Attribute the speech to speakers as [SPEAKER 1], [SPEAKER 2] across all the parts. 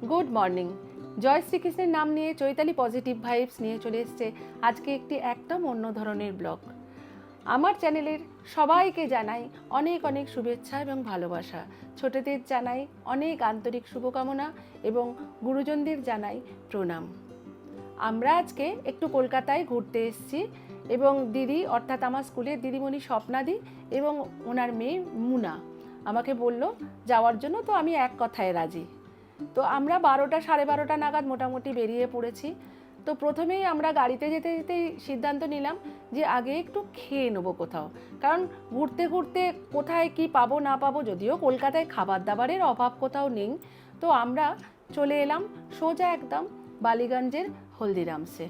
[SPEAKER 1] Good morning. জয় শ্রীকৃষ্ণের নাম নিয়ে চৈতালি পজিটিভ ভাইবস নিয়ে চলে এসছে আজকে একটি একদম অন্য ধরনের ব্লগ। আমার চ্যানেলের সবাইকে জানাই অনেক অনেক শুভেচ্ছা এবং ভালোবাসা। ছোটদের জানাই অনেক আন্তরিক শুভকামনা এবং গুরুজনদের জানাই প্রণাম। আমরা আজকে একটু কলকাতায় ঘুরতে এসেছি এবং দিদি অর্থাৎ আমার স্কুলের দিদিমণি স্বপ্নাদি এবং ওনার মেয়ে মুনা আমাকে বলল যাওয়ার জন্য, তো আমি এক কথায় রাজি। তো আমরা 12টা সাড়ে 12টা নাগাদ মোটামুটি বেরিয়ে পড়েছি। তো প্রথমেই আমরা গাড়িতে যেতে যেতেই সিদ্ধান্ত নিলাম যে আগে একটু খেয়ে নেবো কোথাও, কারণ ঘুরতে ঘুরতে কোথায় কি পাবো না পাবো, যদিও কলকাতায় খাবার দাবারের অভাব কোথাও নেই। তো আমরা চলে এলাম সোজা একদম বালিগঞ্জের হলদিরামসে।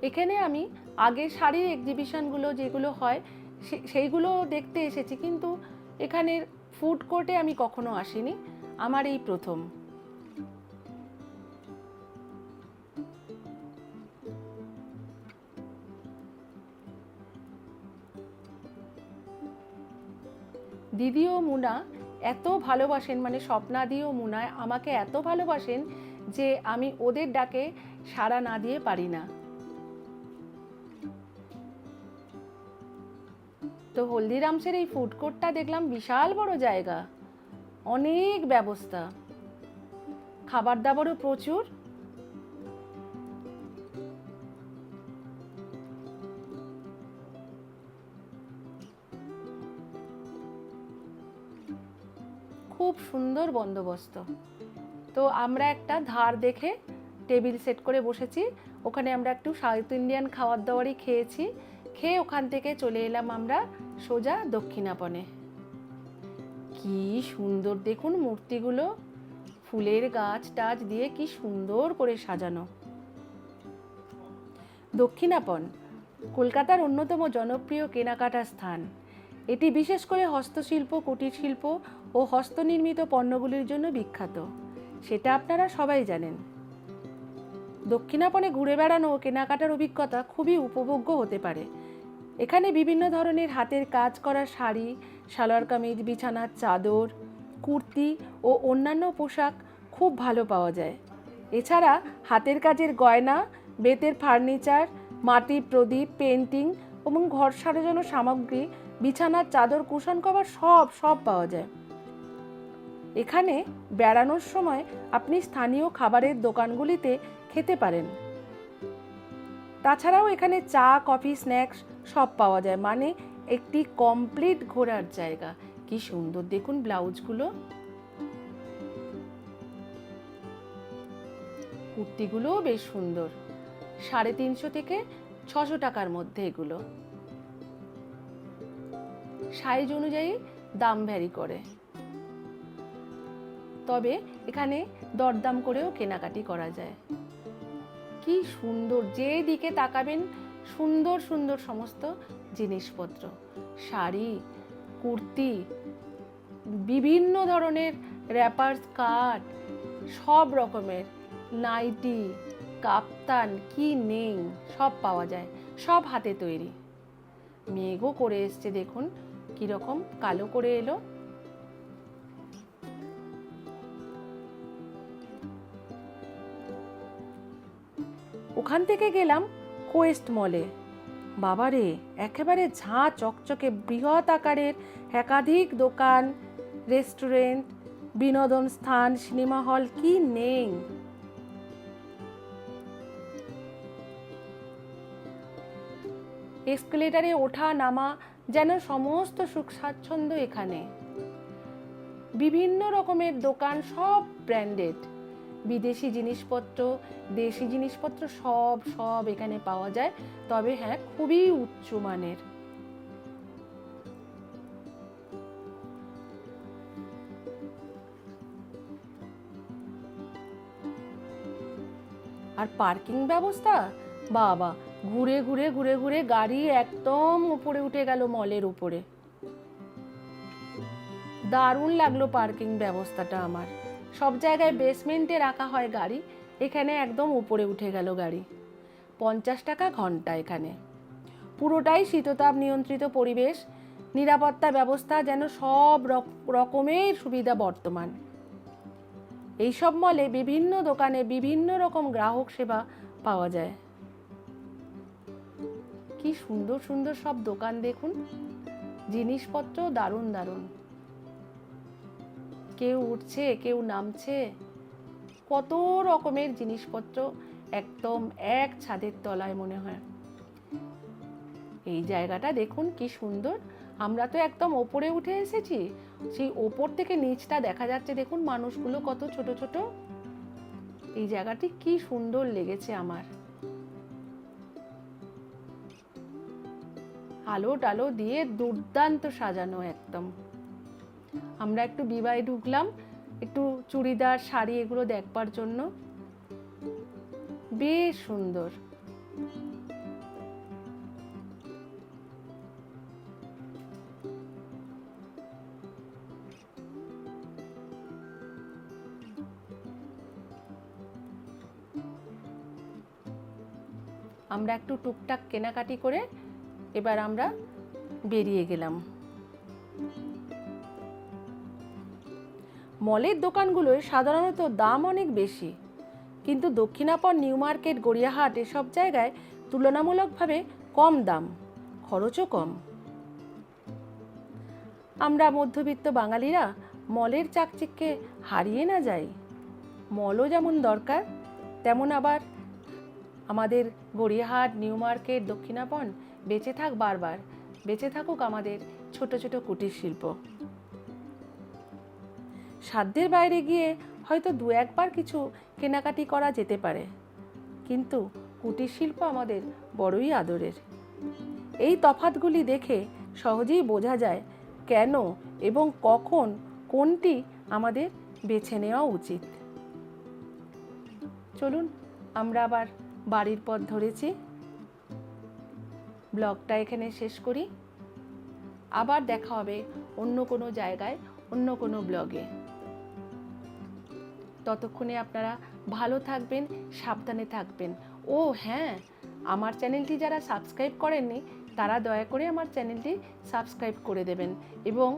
[SPEAKER 1] এখানে আমি আগে শাড়ির এক্সিবিশনগুলো যেগুলো হয় সেইগুলো দেখতে এসেছি, কিন্তু এখানের ফুড কোর্টে আমি কখনো আসিনি, আমার এই প্রথম। দিদি ও মুনা এত ভালোবাসেন, মানে স্বপ্নাদি ও মুনায় আমাকে এত ভালোবাসেন যে আমি ওদের ডাকে সাড়া না দিয়ে পারি না। তো হলদিরামসের এই ফুড কোর্টটা দেখলাম বিশাল বড় জায়গা, অনেক ব্যবস্থা, খাবার দাবারও প্রচুর। খুব সুন্দর বন্দোবস্ত। তো আমরা একটা ধার দেখে টেবিল সেট করে বসেছি, ওখানে আমরা একটু সাউথ ইন্ডিয়ান খাবার দাবারই খেয়েছি। খেয়ে ওখান থেকে চলে এলাম আমরা সোজা দক্ষিণাপনে। কি সুন্দর দেখুন মূর্তিগুলো, ফুলের গাছ টাছ দিয়ে কি সুন্দর করে সাজানো। দক্ষিণাপন কলকাতার অন্যতম জনপ্রিয় কেনাকাটার স্থান। এটি বিশেষ করে হস্তশিল্প, কুটির শিল্প ও হস্তনির্মিত পণ্যগুলির জন্য বিখ্যাত, সেটা আপনারা সবাই জানেন। দক্ষিণাপনে ঘুরে বেড়ানো ও কেনাকাটার অভিজ্ঞতা খুবই উপভোগ্য হতে পারে। এখানে বিভিন্ন ধরনের হাতের কাজ করা শাড়ি, সালোয়ার কামিজ, বিছানার চাদর, কুর্তি ও অন্যান্য পোশাক খুব ভালো পাওয়া যায়। এছাড়া হাতের কাজের গয়না, বেতের ফার্নিচার, মাটির প্রদীপ, পেন্টিং এবং ঘর সাজানোর সামগ্রী, বিছানার চাদর, কুশন কভার সব পাওয়া যায়। এখানে বেড়ানোর সময় আপনি স্থানীয় খাবারের দোকানগুলিতে খেতে পারেন। তাছাড়াও এখানে চা, কফি, স্ন্যাক্স সব পাওয়া যায়, মানে একটি কমপ্লিট ঘোরার জায়গা। কি সুন্দর দেখুন ব্লাউজগুলো, কুর্তিগুলোও বেশ সুন্দর। 350 থেকে 600 টাকার মধ্যে এগুলো, সাইজ অনুযায়ী দাম ভ্যারি করে, তবে এখানে দরদাম করেও কেনাকাটি করা যায়। কি সুন্দর, যে দিকে তাকাবেন সুন্দর সুন্দর সমস্ত জিনিসপত্র, শাড়ি, কুর্তি, বিভিন্ন ধরনের র্যাপার, স্কার্ট, সব রকমের নাইটি, কাপ্তান, কি নেই সব পাওয়া যায়, সব হাতে তৈরি। মেঘও করে এসছে দেখুন কিরকম কালো করে এলো। ওখান থেকে গেলাম কোয়েস্ট মলে। বাবারে, একেবারে ঝাঁ চকচকে বৃহৎ আকারের একাধিক দোকান, রেস্টুরেন্ট, বিনোদন স্থান, সিনেমা হল, কি নেই। এসকেলেটারে ওঠা নামা যেন সমস্ত সুখ স্বাচ্ছন্দ্য এখানে। বিভিন্ন রকমের দোকান, সব ব্র্যান্ডেড, বিদেশি জিনিসপত্র, দেশি জিনিসপত্র সব এখানে পাওয়া যায়, তবে হ্যাঁ খুবই উচ্চমানের। আর পার্কিং ব্যবস্থা, বাবা, ঘুরে ঘুরে গাড়ি একদম উপরে উঠে গেল মলের উপরে। দারুণ লাগলো পার্কিং ব্যবস্থাটা আমার। সব জায়গায় বেসমেন্টে রাখা হয় গাড়ি, এখানে একদম উপরে উঠে গেল গাড়ি। 50 টাকা ঘন্টা এখানে। পুরোটাই শীততাপ নিয়ন্ত্রিত পরিবেশ, নিরাপত্তা ব্যবস্থা যেন সব রকমের সুবিধা বর্তমান। এইসব মলে বিভিন্ন দোকানে বিভিন্ন রকম গ্রাহক সেবা পাওয়া যায়। কি সুন্দর সুন্দর সব দোকান দেখুন, জিনিসপত্র দারুণ দারুণ, কেউ উঠছে কেউ নামছে, কত রকমের জিনিসপত্র একদম এক ছাদের তলায় মনে হয়। এই জায়গাটা দেখুন কি সুন্দর, আমরা তো একদম ওপরে উঠে এসেছি, সেই ওপর থেকে নিচটা দেখা যাচ্ছে, দেখুন মানুষগুলো কত ছোট ছোট। এই জায়গাটি কি সুন্দর লেগেছে আমার, আলো টালো দিয়ে দুর্দান্ত সাজানো একদম। আমরা একটু বিবাহে ঢুকলাম, একটু চুড়িদার শাড়ি এগুলো দেখবার জন্য, বেশ সুন্দর। আমরা একটু টুকটাক কেনাকাটি করে এবার আমরা বেরিয়ে গেলাম। মলের দোকানগুলোয় সাধারণত দাম অনেক বেশি, কিন্তু দক্ষিণাপন, নিউ মার্কেট, গড়িয়াহাট এসব জায়গায় তুলনামূলকভাবে কম দাম, খরচও কম। আমরা মধ্যবিত্ত বাঙালিরা মলের চাকচিক্যে হারিয়ে না যাই। মলও যেমন দরকার, তেমন আবার আমাদের গড়িয়াহাট, নিউ মার্কেট, দক্ষিণাপন বেঁচে থাক, বারবার বেঁচে থাকুক আমাদের ছোট ছোট কুটির শিল্প। সাধ্যের বাইরে গিয়ে হয়তো দু একবার কিছু কেনাকাটি করা যেতে পারে, কিন্তু কুটির শিল্প আমাদের বড়ই আদরের। এই তফাৎগুলি দেখে সহজেই বোঝা যায় কেন এবং কখন কোনটি আমাদের বেছে নেওয়া উচিত। চলুন আমরা আবার বাড়ির পথ ধরেছি। ব্লগটা এখানে শেষ করি, আবার দেখা হবে অন্য কোনো জায়গায়, অন্য কোনো ব্লগে। ততক্ষণে আপনারা ভালো থাকবেন, সাবধানে থাকবেন। ও হ্যাঁ, আমার চ্যানেলটি যারা সাবস্ক্রাইব করেননি তারা দয়া করে আমার চ্যানেলটি সাবস্ক্রাইব করে দেবেন এবং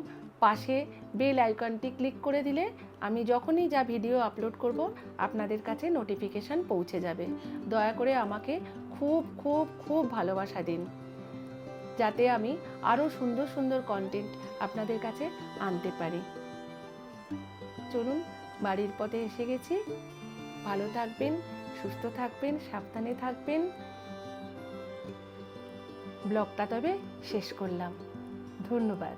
[SPEAKER 1] পাশে বেল আইকনটি ক্লিক করে দিলে আমি যখনই যা ভিডিও আপলোড করব আপনাদের কাছে নোটিফিকেশন পৌঁছে যাবে। দয়া করে আমাকে খুব খুব খুব ভালোবাসা দিন, যাতে আমি আরও সুন্দর সুন্দর কন্টেন্ট আপনাদের কাছে আনতে পারি। চলুন বাড়ির পথে এসে গেছি। ভালো থাকবেন, সুস্থ থাকবেন, সাবধানে থাকবেন। ব্লগটা তবে শেষ করলাম। ধন্যবাদ।